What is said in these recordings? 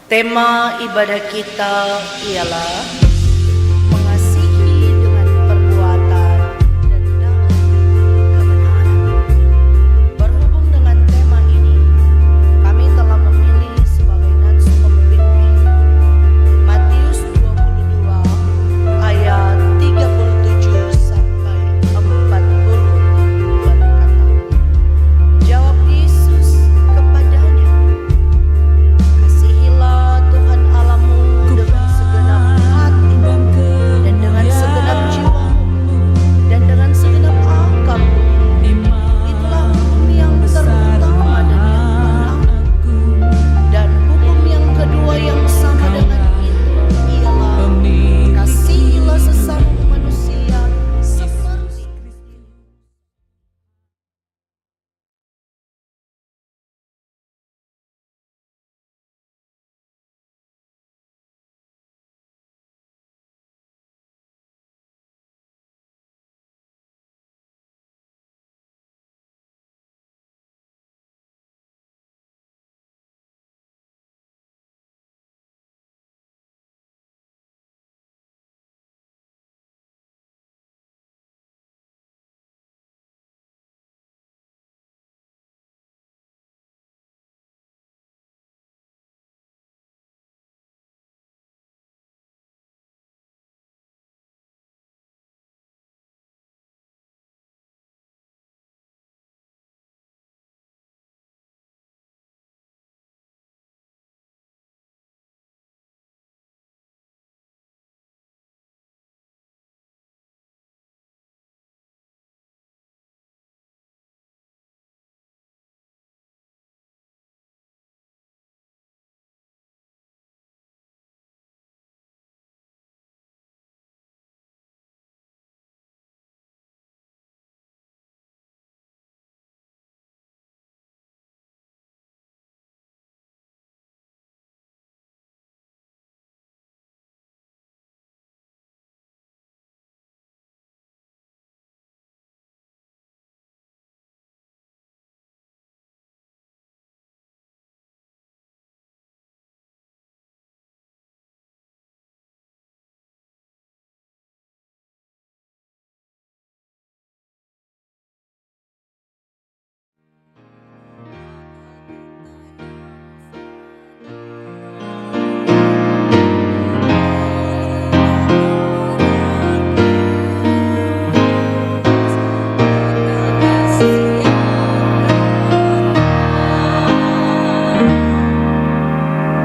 Tema ibadah kita ialah mengasihi dengan perbuatan dan dalam kebenaran. Berhubung dengan tema ini, kami telah memilih sebagai nats pembimbing Matius 22 ayat 37 sampai 40 berkata, jawab Yesus kepadanya, kasihilah Tuhan Allahmu dengan segenap hatimu dan dengan segenap jiwamu dan dengan segenap akalmu. Itulah hukum yang terutama dan yang pertama. Dan hukum yang kedua yang sama dengan itu ialah kasihilah sesama manusia seperti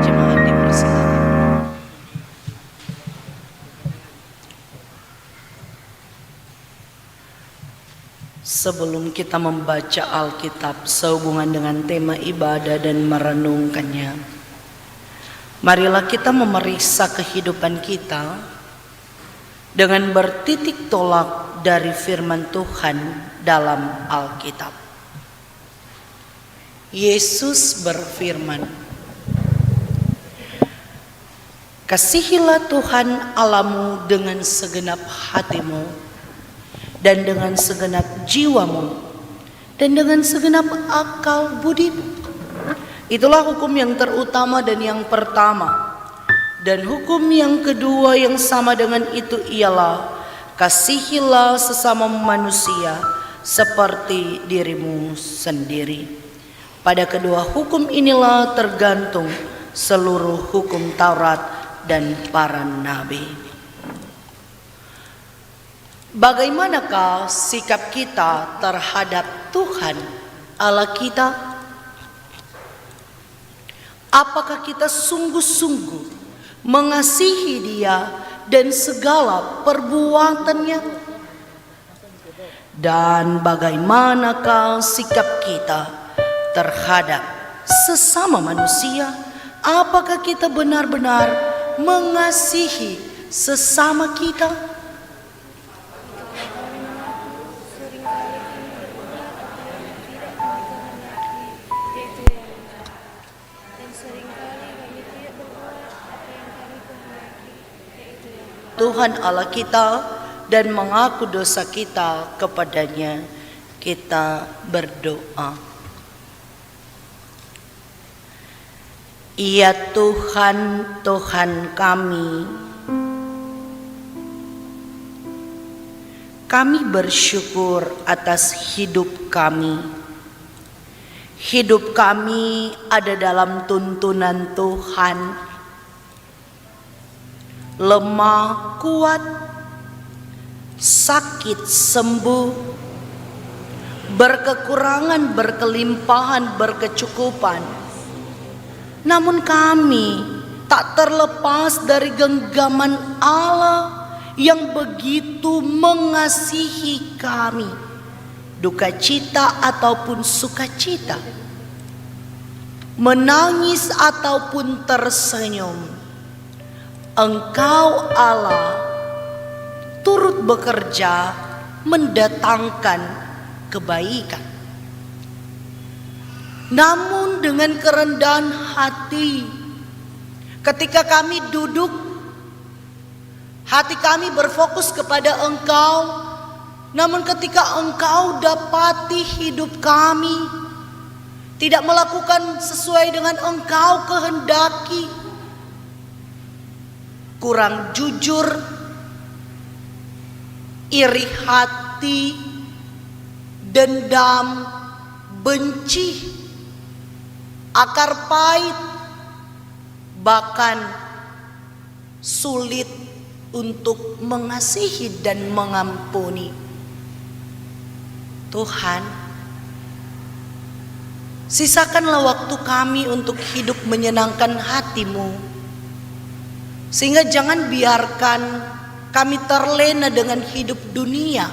jemaat dipersilakan. Sebelum kita membaca Alkitab sehubungan dengan tema ibadah dan merenungkannya, marilah kita memeriksa kehidupan kita dengan bertitik tolak dari firman Tuhan dalam Alkitab. Yesus berfirman, kasihilah Tuhan Allahmu dengan segenap hatimu dan dengan segenap jiwamu dan dengan segenap akal budimu. Itulah hukum yang terutama dan yang pertama. Dan hukum yang kedua yang sama dengan itu ialah kasihilah sesama manusia seperti dirimu sendiri. Pada kedua hukum inilah tergantung seluruh hukum Taurat dan para nabi. Bagaimanakah sikap kita terhadap Tuhan Allah kita? Apakah kita sungguh-sungguh mengasihi Dia dan segala perbuatannya? Dan bagaimanakah sikap kita terhadap sesama manusia? Apakah kita benar-benar mengasihi sesama kita? Tuhan Allah kita dan mengaku dosa kita kepadanya, kita berdoa. Ya Tuhan, Tuhan kami bersyukur atas hidup kami. Hidup kami ada dalam tuntunan Tuhan. Lemah, kuat, sakit, sembuh, berkekurangan, berkelimpahan, berkecukupan. Namun kami tak terlepas dari genggaman Allah yang begitu mengasihi kami, duka cita ataupun sukacita, menangis ataupun tersenyum. Engkau Allah turut bekerja mendatangkan kebaikan. Namun dengan kerendahan hati, ketika kami duduk, hati kami berfokus kepada Engkau. Namun ketika Engkau dapati hidup kami tidak melakukan sesuai dengan Engkau kehendaki, kurang jujur, iri hati, dendam, benci, akar pahit, bahkan sulit untuk mengasihi dan mengampuni. Tuhan, sisakanlah waktu kami untuk hidup menyenangkan hati-Mu, sehingga jangan biarkan kami terlena dengan hidup dunia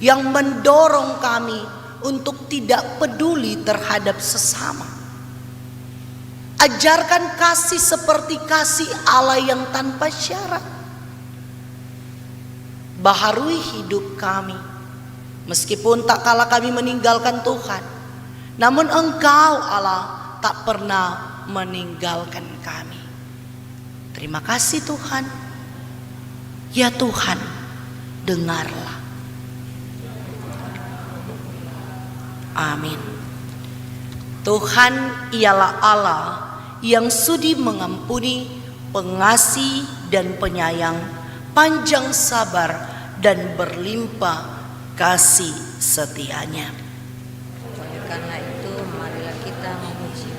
yang mendorong kami untuk tidak peduli terhadap sesama. Ajarkan kasih seperti kasih Allah yang tanpa syarat. Baharui hidup kami, meskipun tak kala kami meninggalkan Tuhan, namun Engkau Allah tak pernah meninggalkan kami. Terima kasih Tuhan. Ya Tuhan, dengarlah. Amin. Tuhan ialah Allah yang sudi mengampuni, pengasih dan penyayang, panjang sabar dan berlimpah kasih setianya. Oleh karena itu, marilah kita memuji.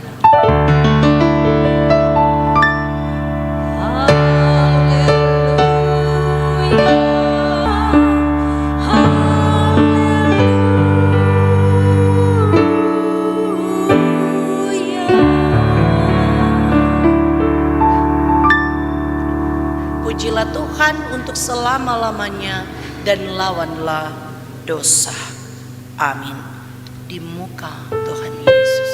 Pujilah Tuhan untuk selama-lamanya dan lawanlah dosa. Amin. Di muka Tuhan Yesus.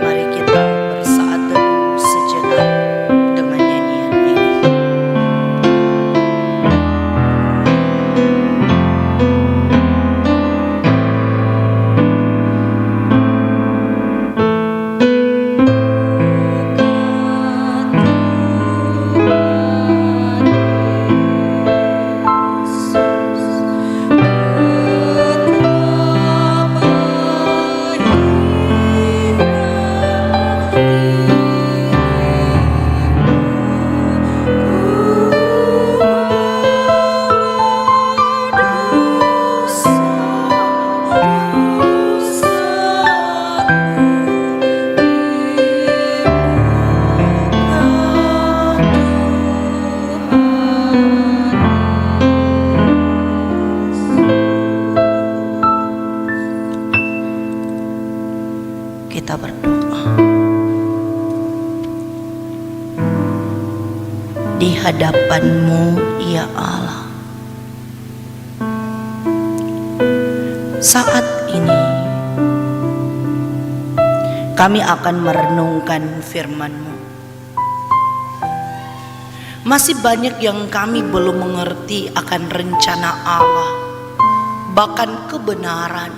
Mari kita bersaat teduh sejenak dengan nyanyian ini. Kita berdoa. Di hadapan-Mu, ya Allah, saat ini kami akan merenungkan firman-Mu. Masih banyak yang kami belum mengerti akan rencana Allah, bahkan kebenaran,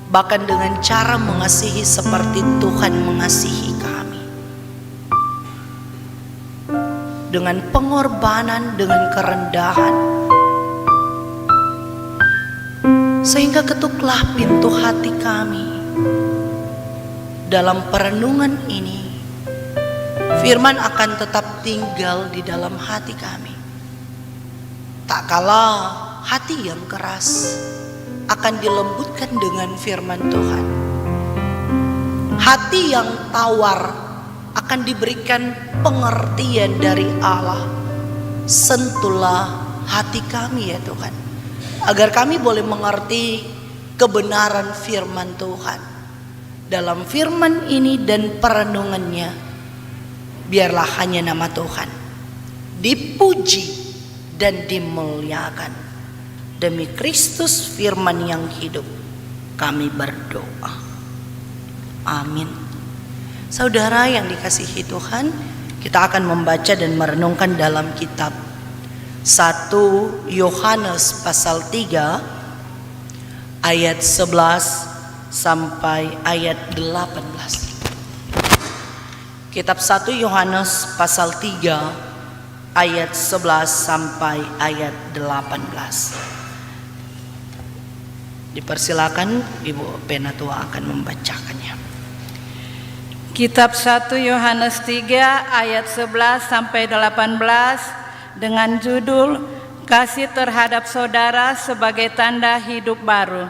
bahkan dengan cara mengasihi seperti Tuhan mengasihi kami, dengan pengorbanan, dengan kerendahan, Sehingga ketuklah pintu hati kami. Dalam perenungan ini, firman akan tetap tinggal di dalam hati kami. Tak kalah hati yang keras akan dilembutkan dengan firman Tuhan. Hati yang tawar akan diberikan pengertian dari Allah. Sentuhlah hati kami ya Tuhan, agar kami boleh mengerti kebenaran firman Tuhan. Dalam firman ini dan perenungannya, biarlah hanya nama Tuhan dipuji dan dimuliakan. Demi Kristus firman yang hidup, kami berdoa. Amin. Saudara yang dikasihi Tuhan, kita akan membaca dan merenungkan dalam kitab 1 Yohanes pasal 3 ayat 11 sampai ayat 18. Kitab 1 Yohanes pasal 3 ayat 11 sampai ayat 18. Dipersilakan Ibu Penatua akan membacakannya. Kitab 1 Yohanes 3 ayat 11 sampai 18 dengan judul Kasih terhadap saudara sebagai tanda hidup baru.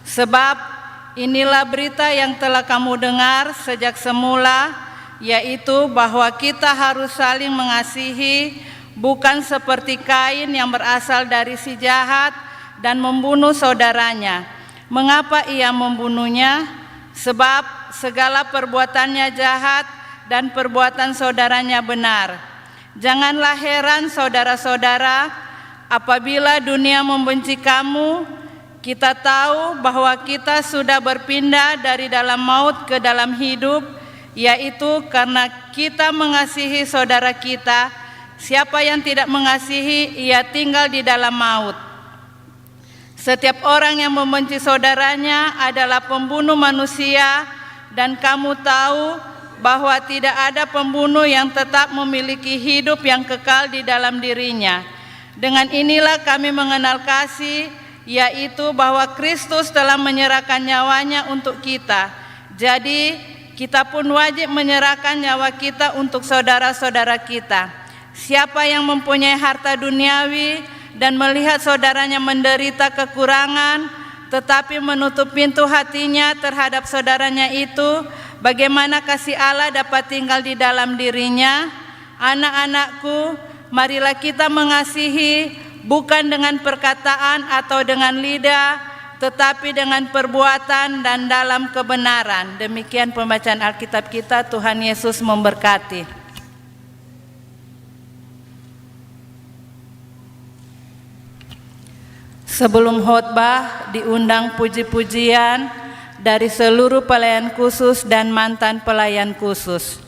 Sebab inilah berita yang telah kamu dengar sejak semula, yaitu bahwa kita harus saling mengasihi, bukan seperti Kain yang berasal dari si jahat dan membunuh saudaranya. Mengapa ia membunuhnya? Sebab segala perbuatannya jahat dan perbuatan saudaranya benar. Janganlah heran saudara-saudara, apabila dunia membenci kamu. Kita tahu bahwa kita sudah berpindah dari dalam maut ke dalam hidup, yaitu karena kita mengasihi saudara kita. Siapa yang tidak mengasihi, ia tinggal di dalam maut. Setiap orang yang membenci saudaranya adalah pembunuh manusia, dan kamu tahu bahwa tidak ada pembunuh yang tetap memiliki hidup yang kekal di dalam dirinya. Dengan inilah kami mengenal kasih, yaitu bahwa Kristus telah menyerahkan nyawanya untuk kita. Jadi kita pun wajib menyerahkan nyawa kita untuk saudara-saudara kita. Siapa yang mempunyai harta duniawi dan melihat saudaranya menderita kekurangan, tetapi menutup pintu hatinya terhadap saudaranya itu, bagaimana kasih Allah dapat tinggal di dalam dirinya? Anak-anakku, marilah kita mengasihi, bukan dengan perkataan atau dengan lidah, tetapi dengan perbuatan dan dalam kebenaran. Demikian pembacaan Alkitab kita. Tuhan Yesus memberkati. Sebelum khotbah diundang puji-pujian dari seluruh pelayan khusus dan mantan pelayan khusus.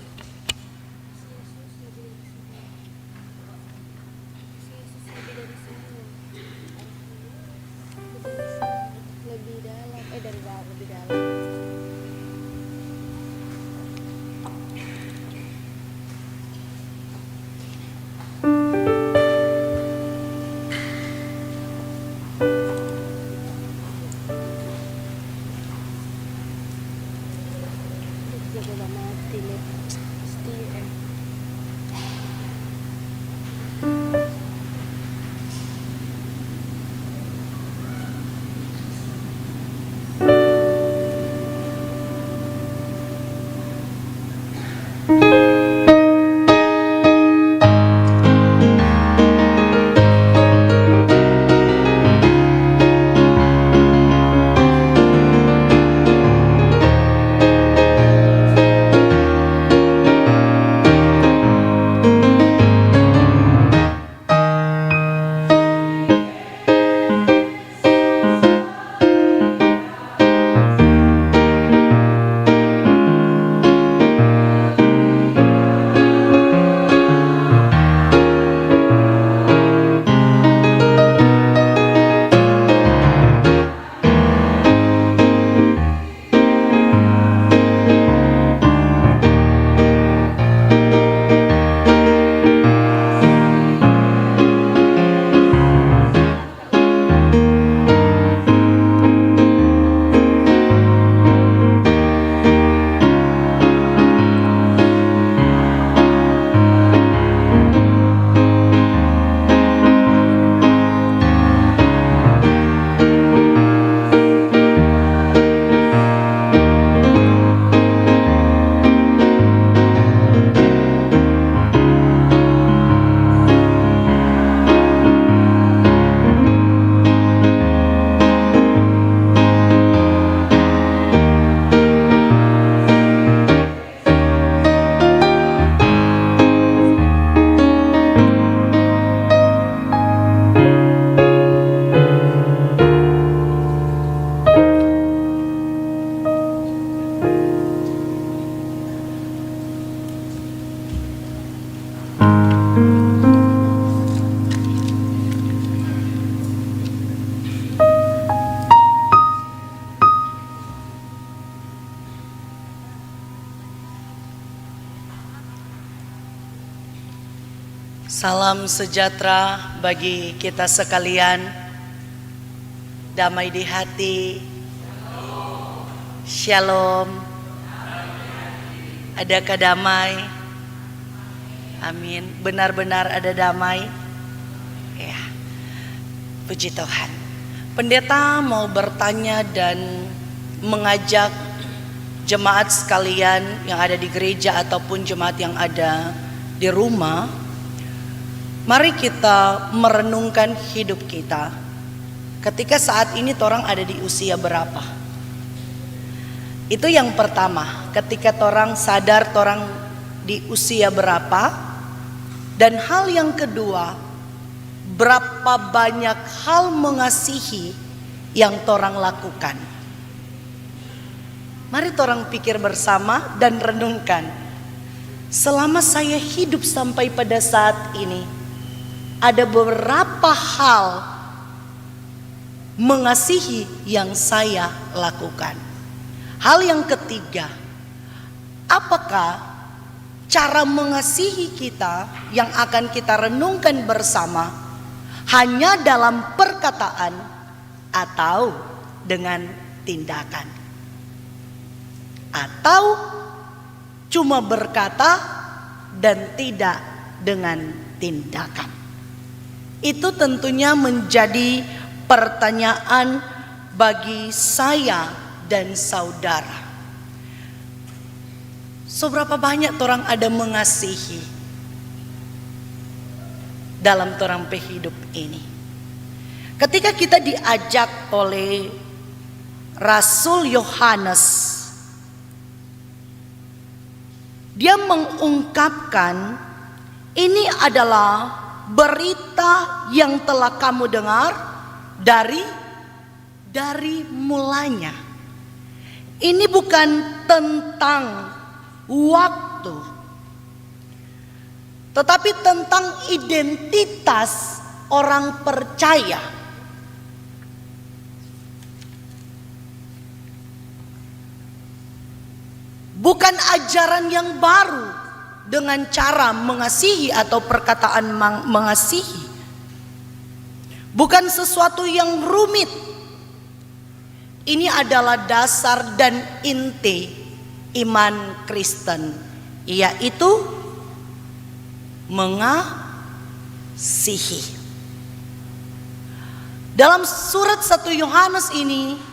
Salam sejahtera bagi kita sekalian. Damai di hati. Shalom. Adakah damai? Amin. Benar-benar ada damai? Ya. Puji Tuhan. Pendeta mau bertanya dan mengajak jemaat sekalian yang ada di gereja ataupun jemaat yang ada di rumah. Mari kita merenungkan hidup kita. Ketika saat ini torang ada di usia berapa? Itu yang pertama. Ketika torang sadar torang di usia berapa. Dan hal yang kedua, berapa banyak hal mengasihi yang torang lakukan. Mari torang pikir bersama dan renungkan. Selama saya hidup sampai pada saat ini, ada beberapa hal mengasihi yang saya lakukan. Hal yang ketiga, apakah cara mengasihi kita yang akan kita renungkan bersama hanya dalam perkataan atau dengan tindakan? Atau cuma berkata dan tidak dengan tindakan? Itu tentunya menjadi pertanyaan bagi saya dan saudara. Seberapa banyak orang ada mengasihi dalam orang hidup ini? Ketika kita diajak oleh Rasul Yohanes, dia mengungkapkan ini adalah berita yang telah kamu dengar dari mulanya. Ini bukan tentang waktu, tetapi tentang identitas orang percaya. Bukan ajaran yang baru dengan cara mengasihi atau perkataan mengasihi. Bukan sesuatu yang rumit. Ini adalah dasar dan inti iman Kristen, yaitu mengasihi. Dalam surat 1 Yohanes ini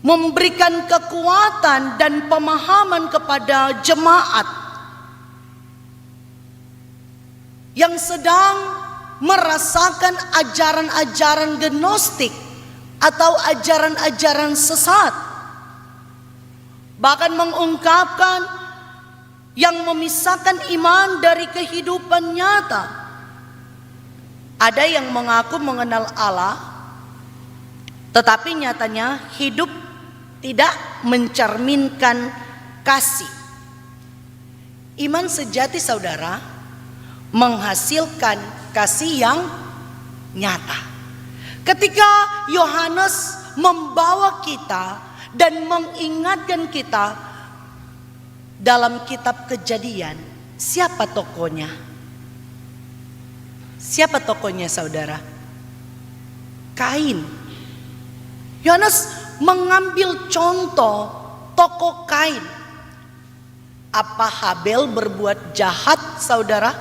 memberikan kekuatan dan pemahaman kepada jemaat yang sedang merasakan ajaran-ajaran gnostik atau ajaran-ajaran sesat. Bahkan mengungkapkan yang memisahkan iman dari kehidupan nyata. Ada yang mengaku mengenal Allah, tetapi nyatanya hidup tidak mencerminkan kasih. Iman sejati saudara menghasilkan kasih yang nyata. Ketika Yohanes membawa kita dan mengingatkan kita dalam kitab Kejadian, siapa tokohnya? Siapa tokohnya saudara? Kain. Yohanes mengambil contoh tokoh Kain. Apa Habel berbuat jahat saudara?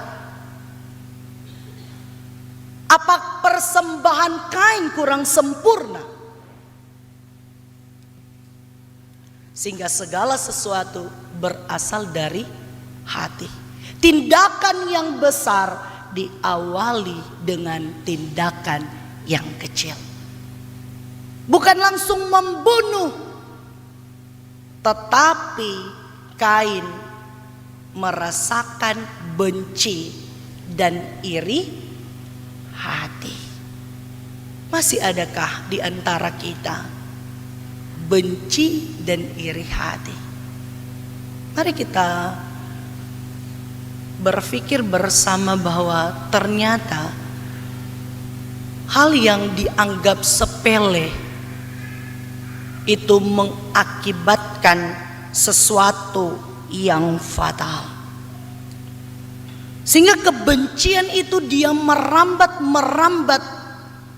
Apa persembahan Kain kurang sempurna? Sehingga segala sesuatu berasal dari hati. Tindakan yang besar diawali dengan tindakan yang kecil. Bukan langsung membunuh, tetapi Kain merasakan benci dan iri hati. Masih adakah di antara kita benci dan iri hati? Mari kita berpikir bersama bahwa ternyata hal yang dianggap sepele itu mengakibatkan sesuatu yang fatal. Sehingga kebencian itu dia merambat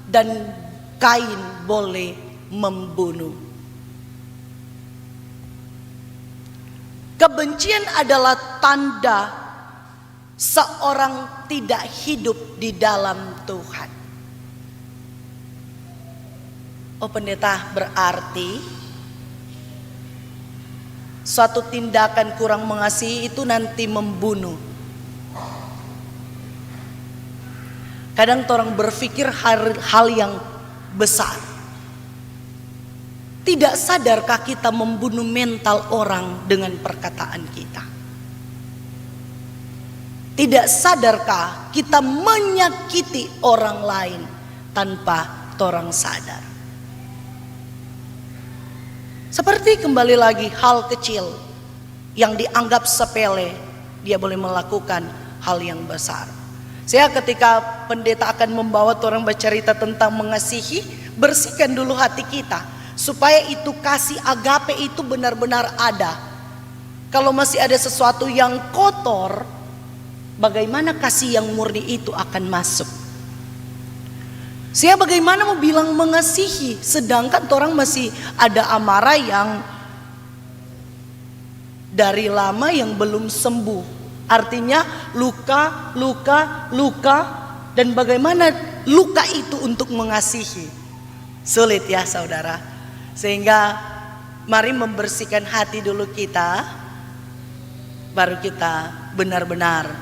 dan Kain boleh membunuh. Kebencian adalah tanda seorang tidak hidup di dalam Tuhan. Oh pendeta, berarti suatu tindakan kurang mengasihi itu nanti membunuh. Kadang orang berpikir hal yang besar. Tidak sadarkah kita membunuh mental orang dengan perkataan kita? Tidak sadarkah kita menyakiti orang lain tanpa orang sadar? Seperti kembali lagi hal kecil yang dianggap sepele, dia boleh melakukan hal yang besar. Saya ketika pendeta akan membawa orang bercerita tentang mengasihi, bersihkan dulu hati kita supaya itu kasih agape itu benar-benar ada. Kalau masih ada sesuatu yang kotor, bagaimana kasih yang murni itu akan masuk? Saya bagaimana mau bilang mengasihi sedangkan orang masih ada amarah yang dari lama yang belum sembuh. Artinya luka, dan bagaimana luka itu untuk mengasihi. Sulit ya saudara. Sehingga mari membersihkan hati dulu kita, baru kita benar-benar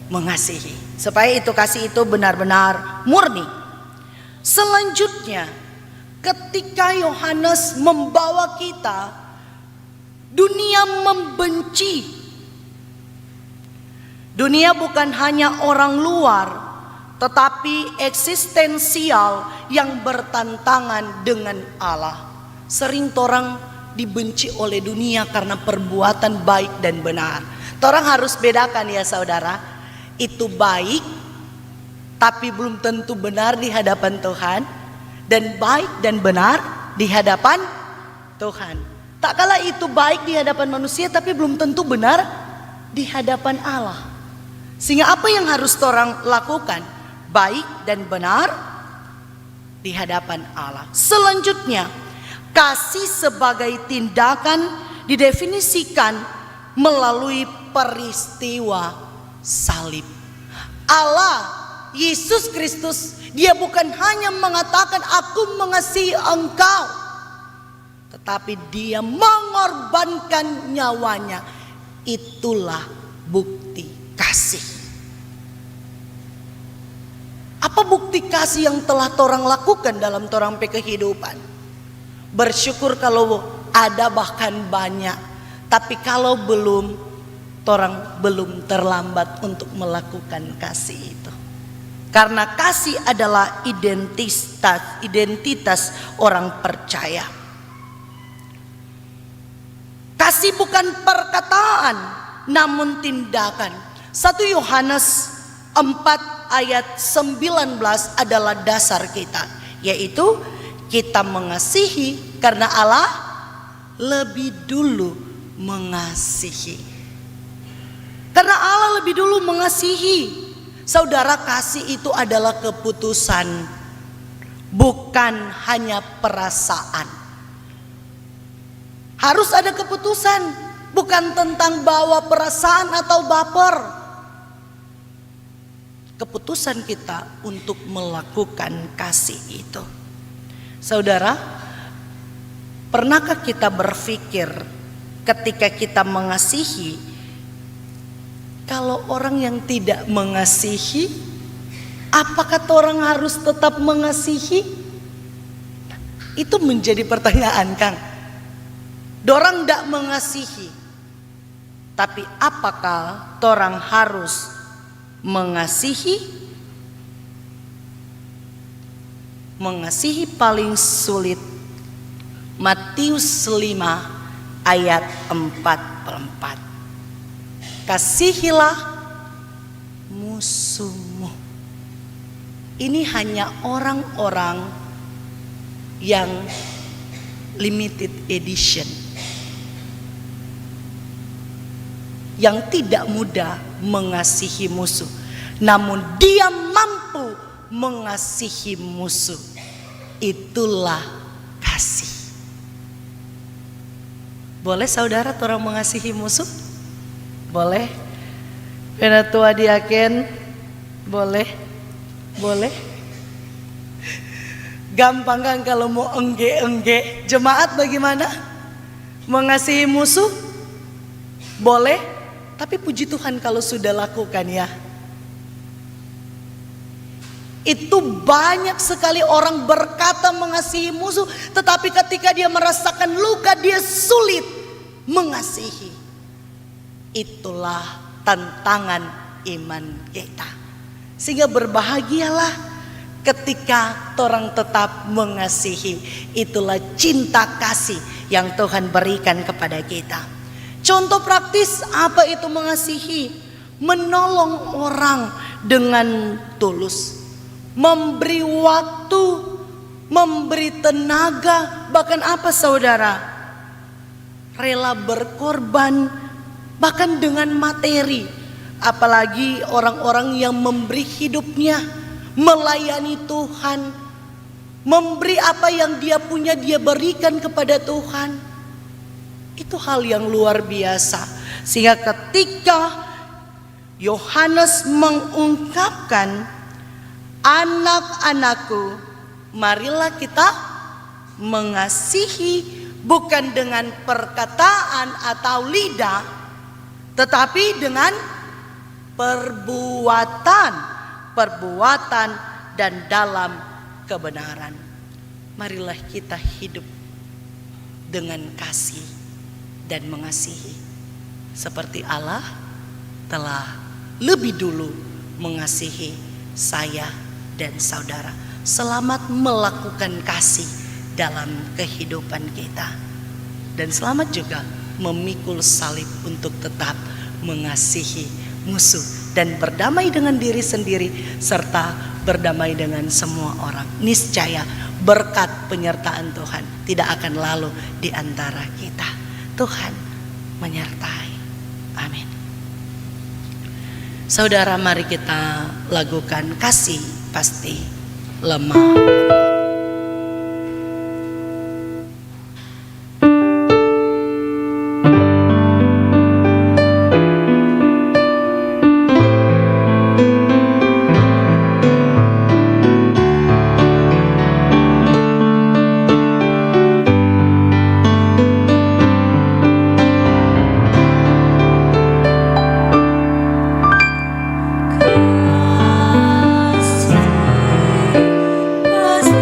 mengasihi. Supaya itu kasih itu benar-benar murni. Selanjutnya, ketika Yohanes membawa kita, dunia membenci. Dunia bukan hanya orang luar, tetapi eksistensial yang bertentangan dengan Allah. Sering orang dibenci oleh dunia karena perbuatan baik dan benar. Orang harus bedakan ya saudara, itu baik tapi belum tentu benar di hadapan Tuhan, dan baik dan benar di hadapan Tuhan. Tak kala itu baik di hadapan manusia tapi belum tentu benar di hadapan Allah. Sehingga apa yang harus orang lakukan? Baik dan benar di hadapan Allah. Selanjutnya, kasih sebagai tindakan didefinisikan melalui peristiwa salib. Allah, Yesus Kristus, dia bukan hanya mengatakan aku mengasihi engkau, tetapi dia mengorbankan nyawanya. Itulah bukti kasih. Apa bukti kasih yang telah torang lakukan dalam torang kehidupan? Bersyukur kalau ada bahkan banyak. Tapi kalau belum, torang belum terlambat untuk melakukan kasih itu. Karena kasih adalah identitas orang percaya. Kasih bukan perkataan, namun tindakan. 1 Yohanes 4 ayat 19 adalah dasar kita, yaitu kita mengasihi karena Allah lebih dulu mengasihi. Karena Allah lebih dulu mengasihi. Saudara, kasih itu adalah keputusan, bukan hanya perasaan. Harus ada keputusan, bukan tentang bawa perasaan atau baper. Keputusan kita untuk melakukan kasih itu. Saudara, pernahkah kita berpikir ketika kita mengasihi, kalau orang yang tidak mengasihi, apakah orang harus tetap mengasihi? Itu menjadi pertanyaan, Kang. Dorang tidak mengasihi, tapi apakah orang harus mengasihi? Mengasihi paling sulit. Matius 5 ayat 44. Kasihilah musuhmu. Ini hanya orang-orang yang limited edition, yang tidak mudah mengasihi musuh, namun Dia mampu mengasihi musuh. Itulah kasih. Boleh saudara orang mengasihi musuh? Boleh? Penatua diaken? Boleh? Boleh? Gampang kan kalau mau engge-engge? Jemaat bagaimana? Mengasihi musuh? Boleh? Tapi puji Tuhan kalau sudah lakukan ya. Itu banyak sekali orang berkata mengasihi musuh, tetapi ketika dia merasakan luka dia sulit mengasihi. Itulah tantangan iman kita. Sehingga berbahagialah ketika orang tetap mengasihi. Itulah cinta kasih yang Tuhan berikan kepada kita. Contoh praktis apa itu mengasihi? Menolong orang dengan tulus, memberi waktu, memberi tenaga, bahkan apa saudara? Rela berkorban, bahkan dengan materi. Apalagi orang-orang yang memberi hidupnya, melayani Tuhan, memberi apa yang dia punya dia berikan kepada Tuhan. Itu hal yang luar biasa. Sehingga ketika Yohanes mengungkapkan, anak-anakku, marilah kita mengasihi, bukan dengan perkataan atau lidah, tetapi dengan perbuatan dan dalam kebenaran. Marilah kita hidup dengan kasih dan mengasihi, seperti Allah telah lebih dulu mengasihi saya dan saudara. Selamat melakukan kasih dalam kehidupan kita, dan selamat juga memikul salib untuk tetap mengasihi musuh dan berdamai dengan diri sendiri serta berdamai dengan semua orang. Niscaya berkat penyertaan Tuhan tidak akan lalu di antara kita. Tuhan menyertai. Amin. Saudara, mari kita lakukan kasih pasti lemah. Kasih pasti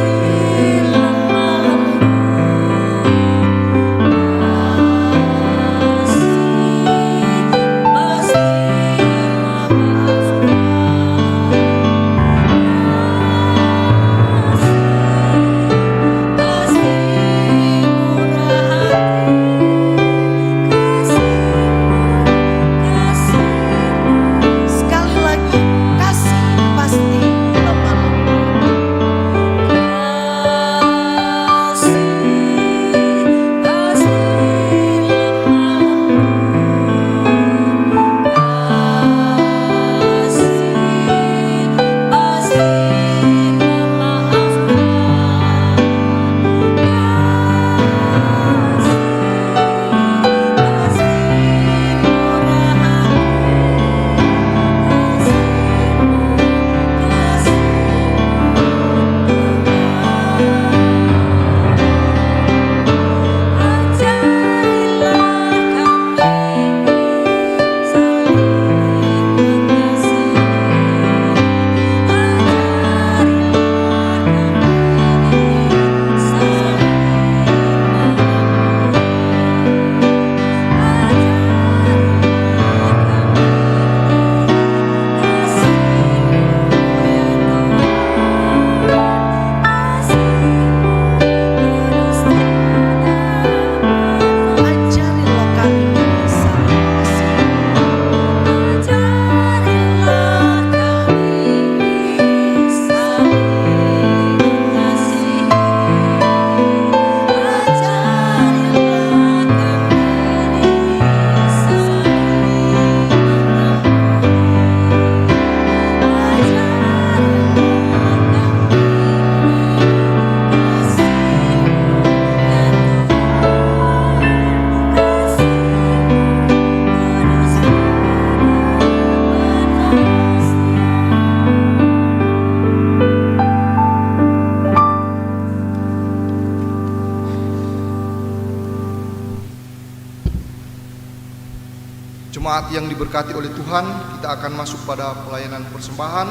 Jemaat yang diberkati oleh Tuhan, kita akan masuk pada pelayanan persembahan,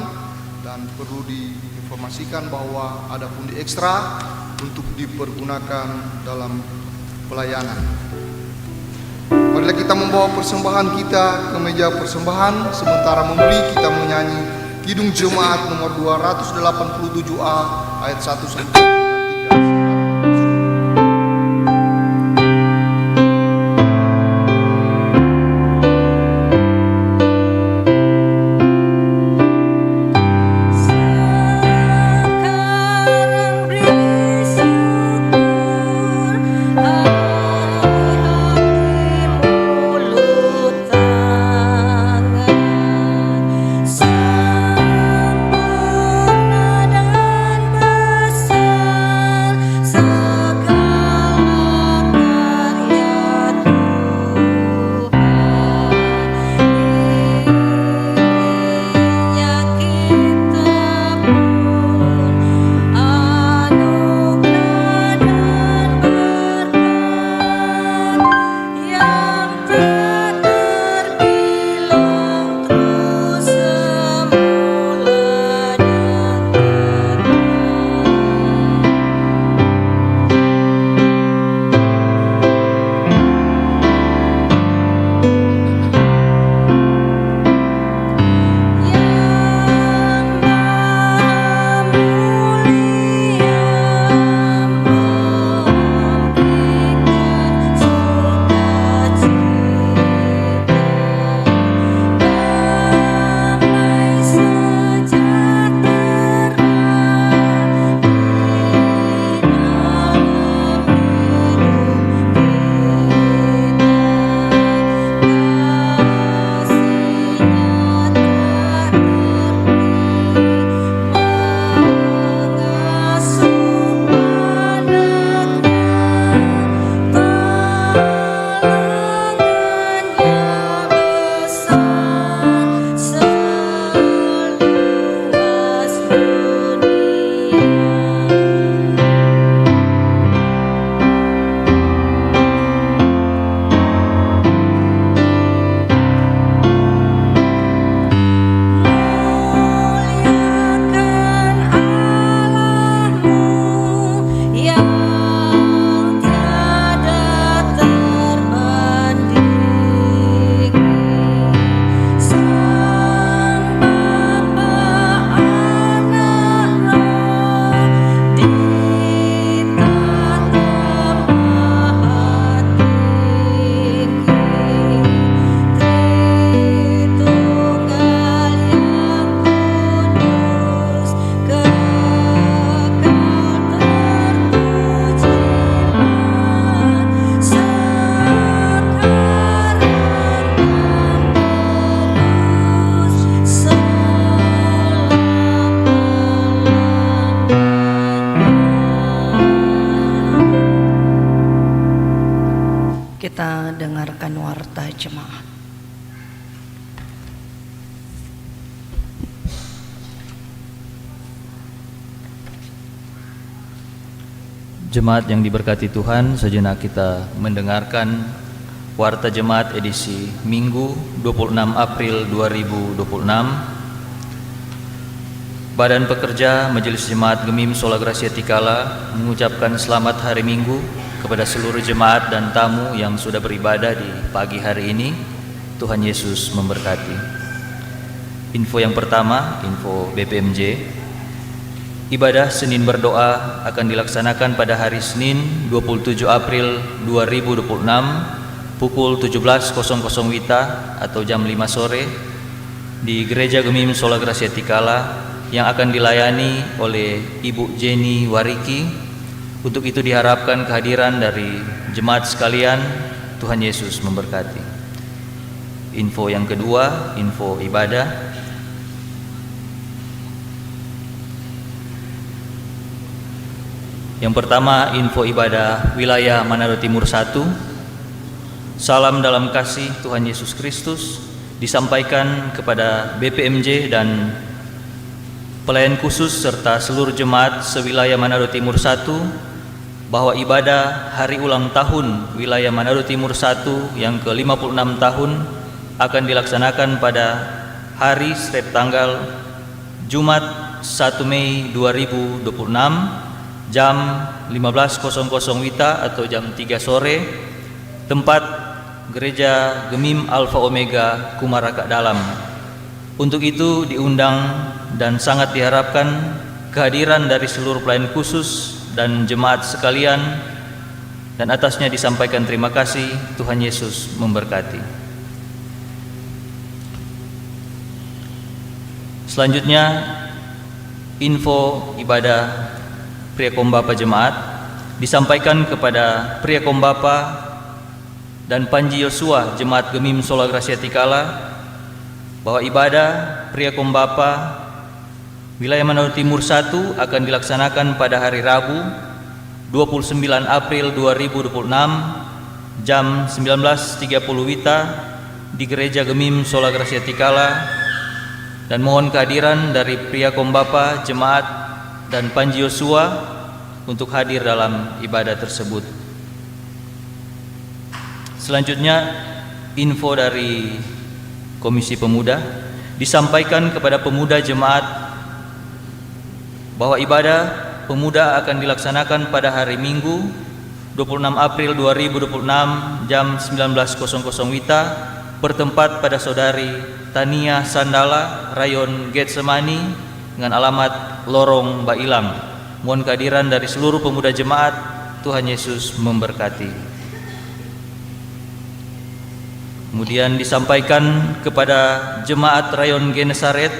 dan perlu diinformasikan bahwa ada pundi ekstra untuk dipergunakan dalam pelayanan. Marilah kita membawa persembahan kita ke meja persembahan. Sementara memberi, kita menyanyi Kidung Jemaat nomor 287A ayat 1 sampai 3. Kita dengarkan warta jemaat. Jemaat yang diberkati Tuhan, sejenak kita mendengarkan warta jemaat edisi Minggu 26 April 2026. Badan Pekerja Majelis Jemaat Gemim Sola Gracia Tikala mengucapkan selamat hari Minggu kepada seluruh jemaat dan tamu yang sudah beribadah di pagi hari ini. Tuhan Yesus memberkati. Info yang pertama, info BPMJ. Ibadah Senin berdoa akan dilaksanakan pada hari Senin 27 April 2026 pukul 17.00 WITA atau jam 5 sore di Gereja Gemim Sola Gracia Tikala yang akan dilayani oleh Ibu Jenny Wariki. Untuk itu diharapkan kehadiran dari jemaat sekalian. Tuhan Yesus memberkati. Info yang kedua, info ibadah. Yang pertama, info ibadah wilayah Manado Timur 1. Salam dalam kasih Tuhan Yesus Kristus disampaikan kepada BPMJ dan pelayan khusus serta seluruh jemaat sewilayah Manado Timur 1 bahwa ibadah hari ulang tahun wilayah Manado Timur 1 yang ke-56 tahun akan dilaksanakan pada hari Srep tanggal Jumat 1 Mei 2026 jam 15.00 WITA atau jam 3 sore, tempat Gereja Gemim Alfa Omega Kumaraka Dalam. Untuk itu diundang dan sangat diharapkan kehadiran dari seluruh pelayan khusus dan jemaat sekalian, dan atasnya disampaikan terima kasih. Tuhan Yesus memberkati. Selanjutnya info ibadah Pria Kombapa Jemaat disampaikan kepada Pria Kombapa dan Panji Yosua Jemaat Gemim Sola Gracia Tikala bahwa ibadah Pria Kombapa Wilayah Manado Timur 1 akan dilaksanakan pada hari Rabu 29 April 2026 jam 19.30 WITA di Gereja Gemim Sola Gracia Tikala, dan mohon kehadiran dari Pria Kombapa Jemaat dan Panji Yosua untuk hadir dalam ibadah tersebut. Selanjutnya info dari Komisi Pemuda disampaikan kepada pemuda jemaat bahwa ibadah pemuda akan dilaksanakan pada hari Minggu 26 April 2026 jam 19.00 WITA bertempat pada Saudari Tania Sandala, Rayon Getsemani dengan alamat Lorong Bailang. Mohon kehadiran dari seluruh pemuda jemaat. Tuhan Yesus memberkati. Kemudian disampaikan kepada jemaat Rayon Genesaret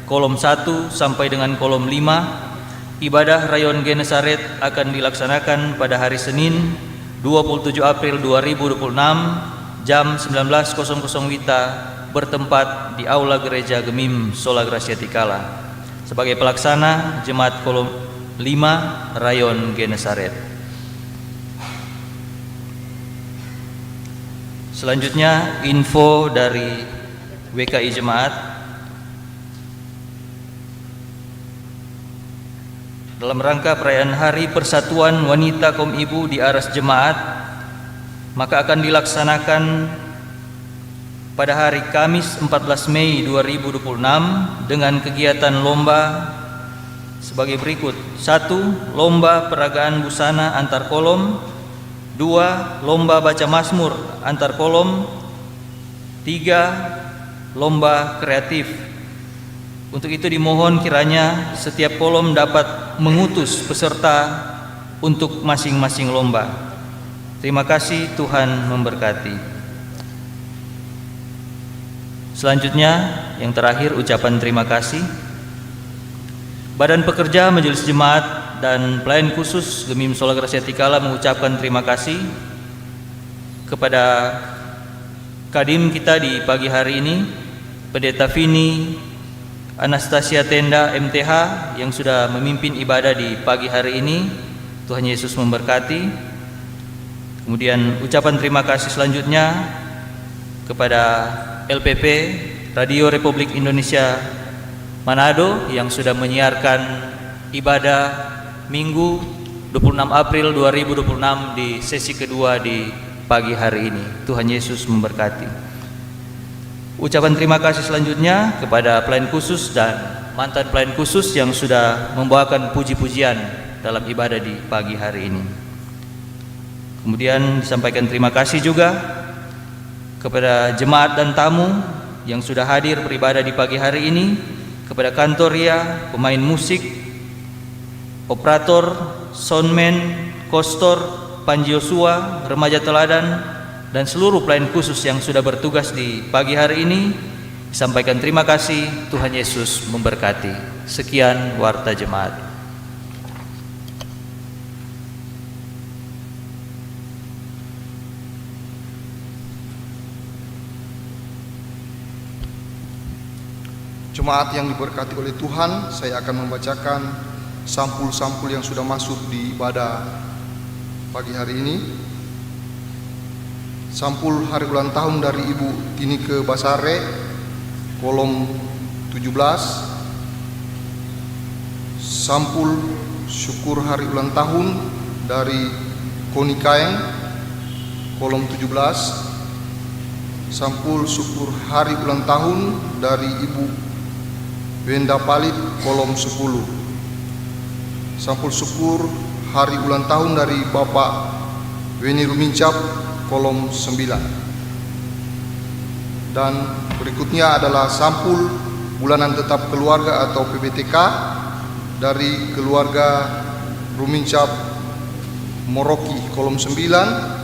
kolom 1 sampai dengan kolom 5, ibadah Rayon Genesaret akan dilaksanakan pada hari Senin 27 April 2026 jam 19.00 WITA bertempat di Aula Gereja Gemim Sola Gracia Tikala. Sebagai pelaksana jemaat kolom 5 Rayon Genesaret. Selanjutnya info dari WKI Jemaat. Dalam rangka perayaan Hari Persatuan Wanita Kaum Ibu di Aras Jemaat, maka akan dilaksanakan pada hari Kamis 14 Mei 2026 dengan kegiatan lomba sebagai berikut. 1. Lomba peragaan busana antar kolom. 2. Lomba baca Mazmur antar kolom. 3. Lomba kreatif. Untuk itu dimohon kiranya setiap kolom dapat mengutus peserta untuk masing-masing lomba. Terima kasih, Tuhan memberkati. Selanjutnya yang terakhir ucapan terima kasih. Badan Pekerja Majelis Jemaat dan Pelayan Khusus Gemim Sola Gracia Tikala mengucapkan terima kasih kepada Kadim kita di pagi hari ini, Pendeta Vini Anastasia Tenda MTH yang sudah memimpin ibadah di pagi hari ini. Tuhan Yesus memberkati. Kemudian ucapan terima kasih selanjutnya kepada LPP Radio Republik Indonesia Manado yang sudah menyiarkan ibadah Minggu 26 April 2026 di sesi kedua di pagi hari ini. Tuhan Yesus memberkati. Ucapan terima kasih selanjutnya kepada pelayan khusus dan mantan pelayan khusus yang sudah membawakan puji-pujian dalam ibadah di pagi hari ini. Kemudian disampaikan terima kasih juga kepada jemaat dan tamu yang sudah hadir beribadah di pagi hari ini, kepada kantoria, pemain musik, operator, soundman, kostor, Panji Yosua, remaja teladan, dan seluruh pelayan khusus yang sudah bertugas di pagi hari ini. Disampaikan terima kasih. Tuhan Yesus memberkati. Sekian warta jemaat. Jemaat yang diberkati oleh Tuhan, saya akan membacakan sampul-sampul yang sudah masuk di ibadah pagi hari ini. Sampul hari ulang tahun dari Ibu Tinike Basare, kolom 17. Sampul syukur hari ulang tahun dari Koni Kaeng, kolom 17. sampul syukur hari ulang tahun dari Ibu Wenda Palit, kolom 10. Sampul syukur hari ulang tahun dari Bapak Weni Rumincap, kolom 9. Dan berikutnya adalah sampul bulanan tetap keluarga atau PBTK dari keluarga Rumincap Moroki, kolom 9.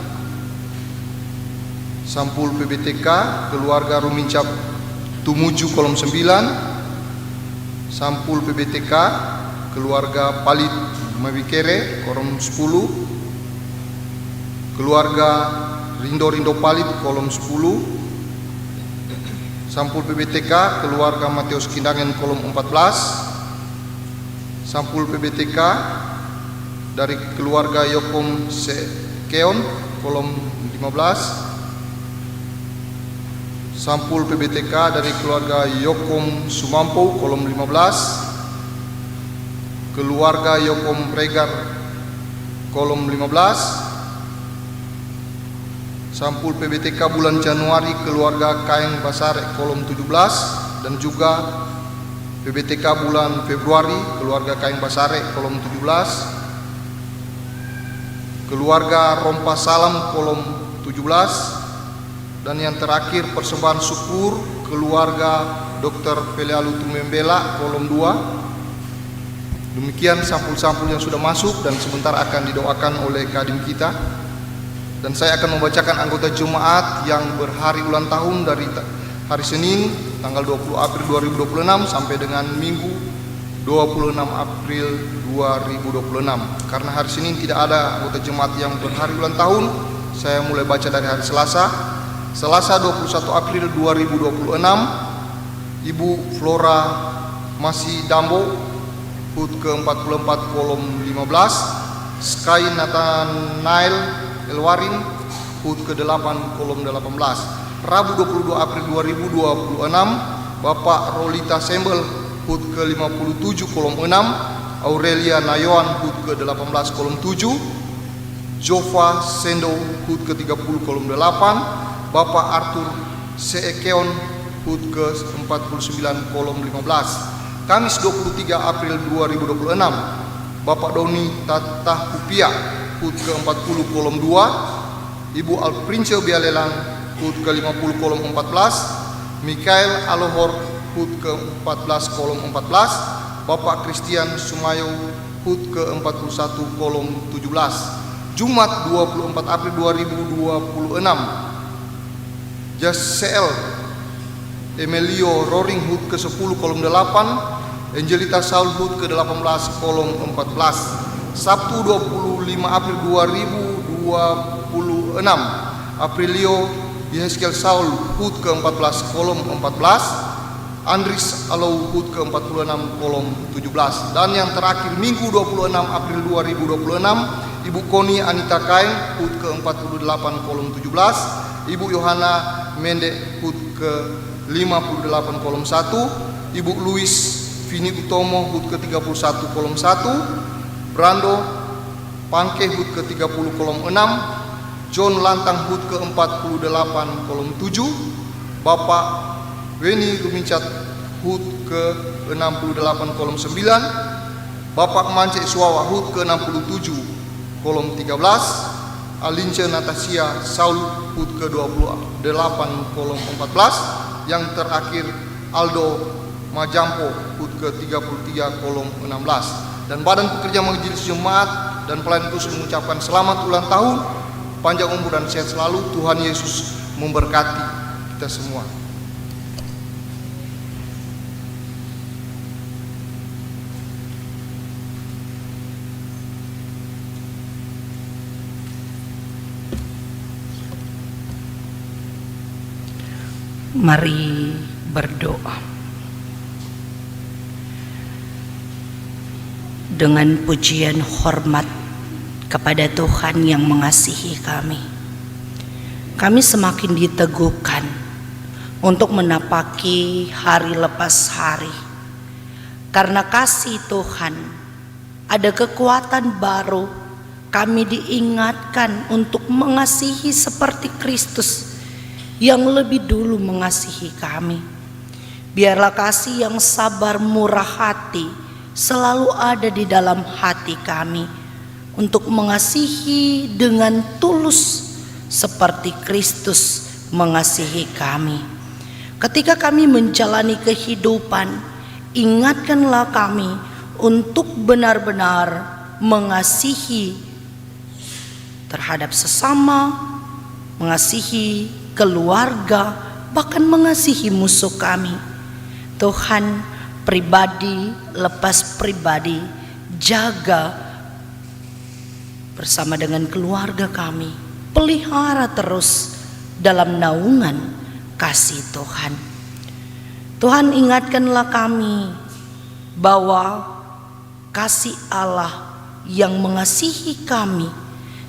Sampul PBTK keluarga Rumincap Tumuju, kolom 9. Sampul PBTK keluarga Palit Mabikere, kolom 10. Keluarga Rindo Palit, kolom 10. Sampul PBTK keluarga Mateus Kindangen, kolom 14. Sampul PBTK dari keluarga Yokom Sekeon, kolom 15. Sampul PBTK dari keluarga Yokom Sumampo, kolom 15. Keluarga Yokom Regar, kolom 15. Sampul PBTK bulan Januari keluarga Kaeng Basare, kolom 17. Dan juga PBTK bulan Februari keluarga Kaeng Basare, kolom 17. Keluarga Rompa Salam, kolom 17. Dan yang terakhir persembahan syukur keluarga Dr. Pelealu Tumembela, kolom 2. Demikian sampul-sampul yang sudah masuk dan sebentar akan didoakan oleh kadim kita. Dan saya akan membacakan anggota jemaat yang berhari ulang tahun dari hari Senin tanggal 20 April 2026 sampai dengan Minggu 26 April 2026. Karena hari Senin tidak ada anggota jemaat yang berhari ulang tahun, saya mulai baca dari hari Selasa. Selasa 21 April 2026, Ibu Flora Masih Dambo, HUT ke-44, kolom 15. Sky Nathanael Elwarin, HUT ke-8, kolom 18. Rabu 22 April 2026, Bapak Rolita Sembel, HUT ke-57, kolom 6. Aurelia Nayoan, HUT ke-18, kolom 7. Jova Sendo, HUT ke-30, kolom 8. Bapak Arthur Seekeon, HUT ke-49, kolom 15. Kamis 23 April 2026, Bapak Doni Tatah Kupia, HUT ke-40, kolom 2. Ibu Alprince Bialelang, HUT ke-50, kolom 14. Mikael Alohor, HUT ke-14, kolom 14. Bapak Christian Sumayo, HUT ke-41, kolom 17. Jumat 24 April 2026, Jaseel Emilio Roring, HUT ke-10, kolom 8. Angelita Saul, HUT ke-18, kolom 14. Sabtu 25 April 2026, Aprilio Yehezkiel Saul, HUT ke-14, kolom 14. Andris Alou, HUT ke-46, kolom 17. Dan yang terakhir Minggu 26 April 2026, Ibu Koni Anita Kaeng, HUT ke-48, kolom 17. Ibu Yohana Mende, HUT ke-58, kolom 1. Ibu Louis Vini Utomo, HUT ke-31, kolom 1. Brando Pangke, HUT ke-30, kolom 6. John Lantang, HUT ke-48, kolom 7. Bapak Weni Rumincat, HUT ke-68, kolom 9. Bapak Mance Suawa, HUT ke-67, kolom 13. Alince Natasia Saul, HUT ke-28, kolom 14. Yang terakhir Aldo Majampo, HUT ke-33, kolom 16. Dan Badan Pekerja Majelis Jemaat dan Pelayan Khusus mengucapkan selamat ulang tahun, panjang umur dan sehat selalu. Tuhan Yesus memberkati kita semua. Mari berdoa. Dengan pujian hormat kepada Tuhan yang mengasihi kami, kami semakin diteguhkan untuk menapaki hari lepas hari. Karena kasih Tuhan, ada kekuatan baru. Kami diingatkan untuk mengasihi seperti Kristus yang lebih dulu mengasihi kami. Biarlah kasih yang sabar murah hati selalu ada di dalam hati kami untuk mengasihi dengan tulus seperti Kristus mengasihi kami. Ketika kami menjalani kehidupan, ingatkanlah kami untuk benar-benar mengasihi terhadap sesama, mengasihi keluarga, bahkan mengasihi musuh kami. Tuhan, pribadi lepas pribadi, jaga bersama dengan keluarga kami, pelihara terus dalam naungan kasih Tuhan. Tuhan, ingatkanlah kami bahwa kasih Allah yang mengasihi kami,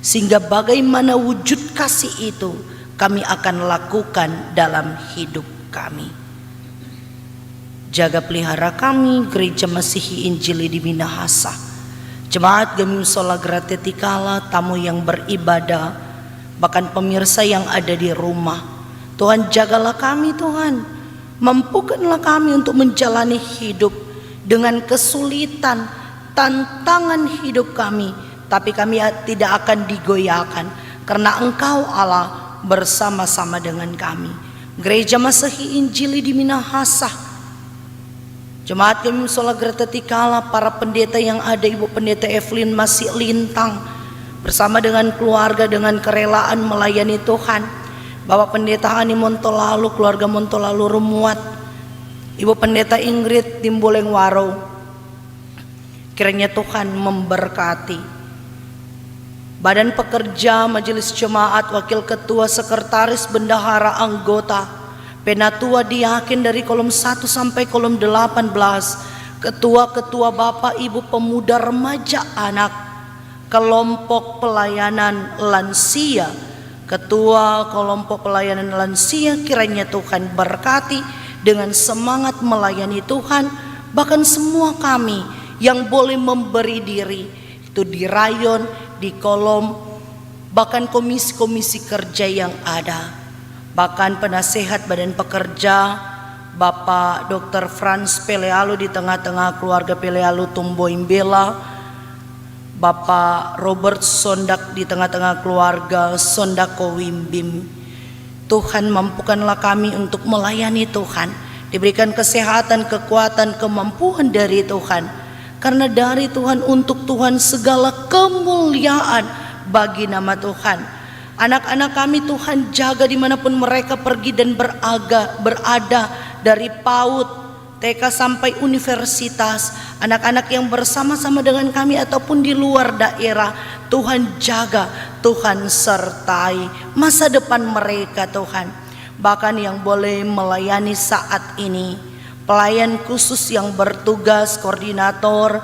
sehingga bagaimana wujud kasih itu kami akan lakukan dalam hidup kami. Jaga pelihara kami, Gereja Masihi Injili di Minahasa, Jemaat Gemim Sola Gratia Tikala, tamu yang beribadah, bahkan pemirsa yang ada di rumah. Tuhan, jagalah kami Tuhan, mampukanlah kami untuk menjalani hidup dengan kesulitan, tantangan hidup kami, tapi kami tidak akan digoyahkan karena Engkau Allah bersama-sama dengan kami. Gereja Masihi Injili di Minahasa, Jemaat Gemim Sola Gratia Tikala, para pendeta yang ada, Ibu Pendeta Evelyn masih lintang bersama dengan keluarga dengan kerelaan melayani Tuhan. Bapak Pendeta Hani Montolalu, keluarga Montolalu Rumuat, Ibu Pendeta Ingrid Timboleng Waro, kiranya Tuhan memberkati badan pekerja, majelis jemaat, wakil ketua, sekretaris, bendahara, anggota, penatua, diakin dari kolom 1 sampai kolom 18, ketua-ketua, bapak, ibu, pemuda, remaja, anak, kelompok pelayanan lansia, ketua kelompok pelayanan lansia, kiranya Tuhan berkati dengan semangat melayani Tuhan. Bahkan semua kami yang boleh memberi diri, itu di rayon, di kolom, bahkan komisi-komisi kerja yang ada, bahkan penasehat badan pekerja, Bapak Dr. Franz Pelealu di tengah-tengah keluarga Pelealu Tumboimbela, Bapak Robert Sondak di tengah-tengah keluarga Sondako Wimbim. Tuhan, mampukanlah kami untuk melayani Tuhan, diberikan kesehatan, kekuatan, kemampuan dari Tuhan, karena dari Tuhan, untuk Tuhan, segala kemuliaan bagi nama Tuhan. Anak-anak kami Tuhan, jaga dimanapun mereka pergi dan berada, dari PAUD, TK sampai universitas. Anak-anak yang bersama-sama dengan kami ataupun di luar daerah, Tuhan jaga, Tuhan sertai masa depan mereka Tuhan. Bahkan yang boleh melayani saat ini, pelayan khusus yang bertugas, koordinator,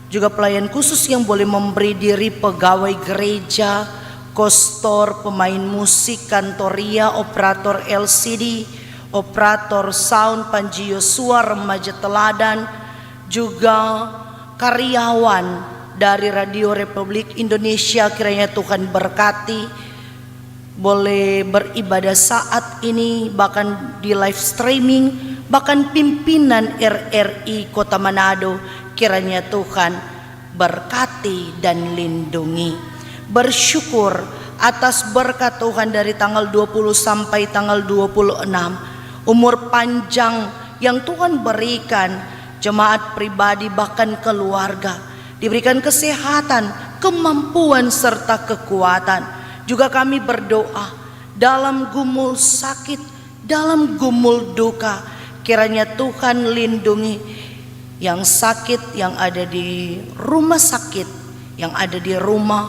juga pelayan khusus yang boleh memberi diri, pegawai gereja, kostor, pemain musik, kantoria, operator LCD, operator sound, Panji Yosua, remaja teladan, juga karyawan dari Radio Republik Indonesia, kiranya Tuhan berkati, boleh beribadah saat ini, bahkan di live streaming, bahkan pimpinan RRI Kota Manado, kiranya Tuhan berkati dan lindungi. Bersyukur atas berkat Tuhan dari tanggal 20 sampai tanggal 26, umur panjang yang Tuhan berikan, jemaat pribadi bahkan keluarga, diberikan kesehatan, kemampuan serta kekuatan. Juga kami berdoa dalam gumul sakit, dalam gumul duka, kiranya Tuhan lindungi yang sakit, yang ada di rumah sakit, yang ada di rumah,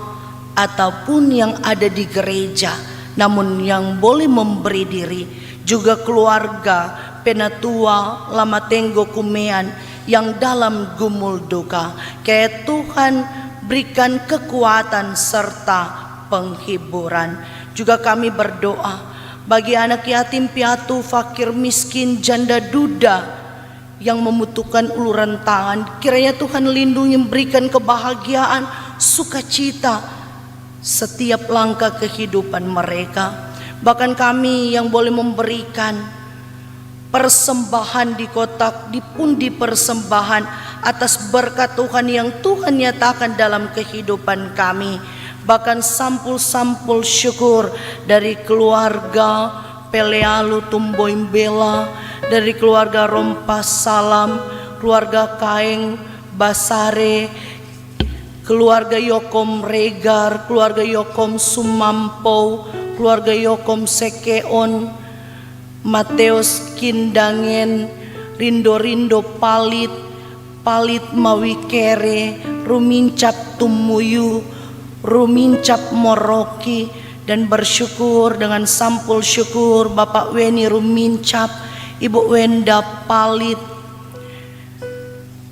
ataupun yang ada di gereja, namun yang boleh memberi diri, juga keluarga penatua Lamatenggo Kumean yang dalam gumul duka. Kayak Tuhan berikan kekuatan serta penghiburan. Juga kami berdoa bagi anak yatim piatu, fakir miskin, janda duda yang membutuhkan uluran tangan, kiranya Tuhan lindungi, berikan kebahagiaan, sukacita setiap langkah kehidupan mereka. Bahkan kami yang boleh memberikan persembahan di kotak, di pundi persembahan atas berkat Tuhan yang Tuhan nyatakan dalam kehidupan kami. Bahkan sampul-sampul syukur dari keluarga Pelealu Tumboimbela, dari keluarga Rompas Salam, keluarga Kaeng Basare, keluarga Yokom Regar, keluarga Yokom Sumampau, keluarga Yokom Sekeon, Mateus Kindangen, Rindo-rindo Palit, Palit Mawikere, Rumincap Tumuyu, Rumincap Moroki, dan bersyukur dengan sampul syukur Bapak Weni Rumincap, Ibu Wenda Palit,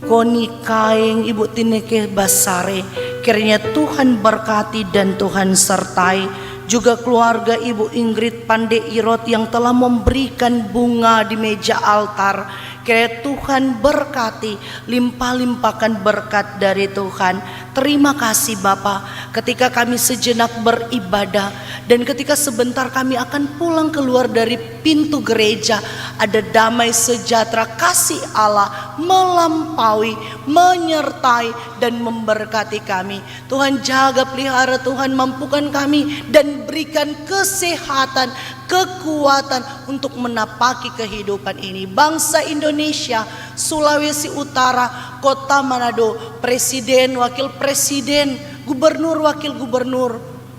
Koni Kaeng, Ibu Tineke Basare. Kiranya Tuhan berkati dan Tuhan sertai juga keluarga Ibu Ingrid Pandeirot yang telah memberikan bunga di meja altar. Kiranya Tuhan berkati, limpah-limpahkan berkat dari Tuhan. Terima kasih Bapa, ketika kami sejenak beribadah dan ketika sebentar kami akan pulang keluar dari pintu gereja, ada damai sejahtera kasih Allah melampaui, menyertai dan memberkati kami. Tuhan jaga pelihara, Tuhan mampukan kami dan berikan kesehatan, kekuatan untuk menapaki kehidupan ini. Bangsa Indonesia, Sulawesi Utara, Kota Manado, Presiden, Wakil Presiden, Gubernur, Wakil Gubernur,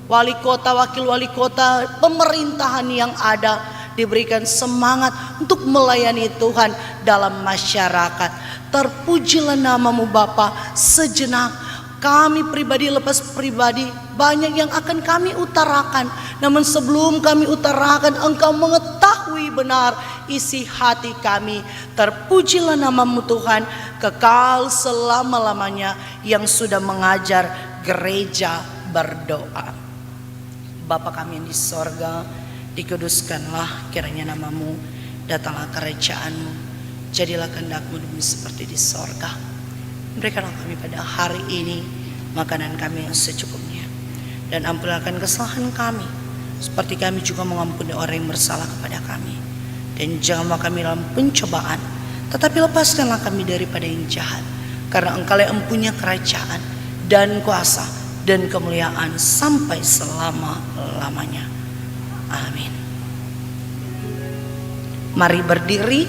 Wali Kota, Wakil Wali Kota, pemerintahan yang ada diberikan semangat untuk melayani Tuhan dalam masyarakat. Terpujilah namamu Bapa. Sejenak kami pribadi lepas pribadi banyak yang akan kami utarakan, namun sebelum kami utarakan, Engkau mengetahui benar isi hati kami. Terpujilah namamu Tuhan, kekal selama-lamanya yang sudah mengajar gereja berdoa. Bapa kami yang di sorga, dikuduskanlah kiranya namamu, datanglah kerajaanmu, jadilah kehendak-Mu demi seperti di sorga. Berikanlah kami pada hari ini makanan kami yang secukupnya, dan ampunkan kesalahan kami seperti kami juga mengampuni orang yang bersalah kepada kami. Dan janganlah kami dalam pencobaan, tetapi lepaskanlah kami daripada yang jahat, karena Engkau yang mempunyai kerajaan dan kuasa dan kemuliaan sampai selama-lamanya. Amin. Mari berdiri.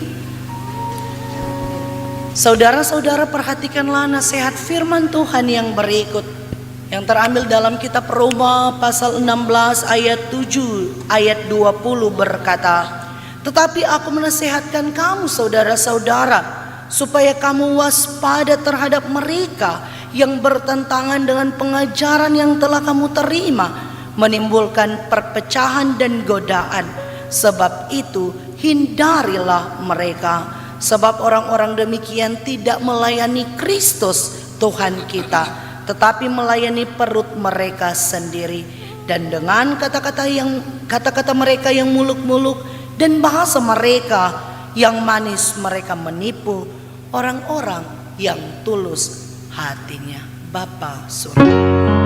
Saudara-saudara, perhatikanlah nasihat firman Tuhan yang berikut, yang terambil dalam kitab Roma pasal 16 ayat 7 ayat 20 berkata, "Tetapi aku menasihatkan kamu saudara-saudara, supaya kamu waspada terhadap mereka yang bertentangan dengan pengajaran yang telah kamu terima, menimbulkan perpecahan dan godaan. Sebab itu hindarilah mereka. Sebab orang-orang demikian tidak melayani Kristus Tuhan kita, tetapi melayani perut mereka sendiri. Dan dengan kata-kata mereka yang muluk-muluk dan bahasa mereka yang manis, mereka menipu orang-orang yang tulus hatinya." Bapa surga.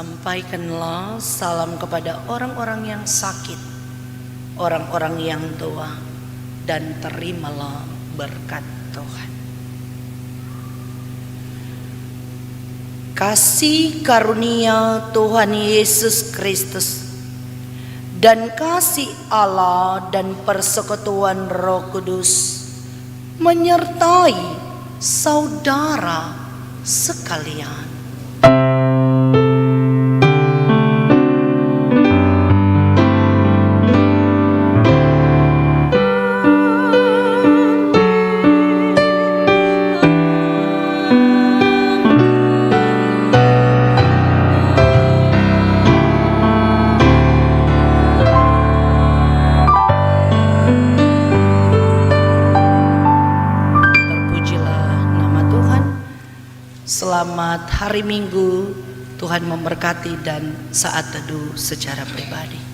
Sampaikanlah salam kepada orang-orang yang sakit, orang-orang yang tua, dan terimalah berkat Tuhan. Kasih karunia Tuhan Yesus Kristus dan kasih Allah dan persekutuan Roh Kudus menyertai saudara sekalian. Selamat hari Minggu, Tuhan memberkati dan saat teduh secara pribadi.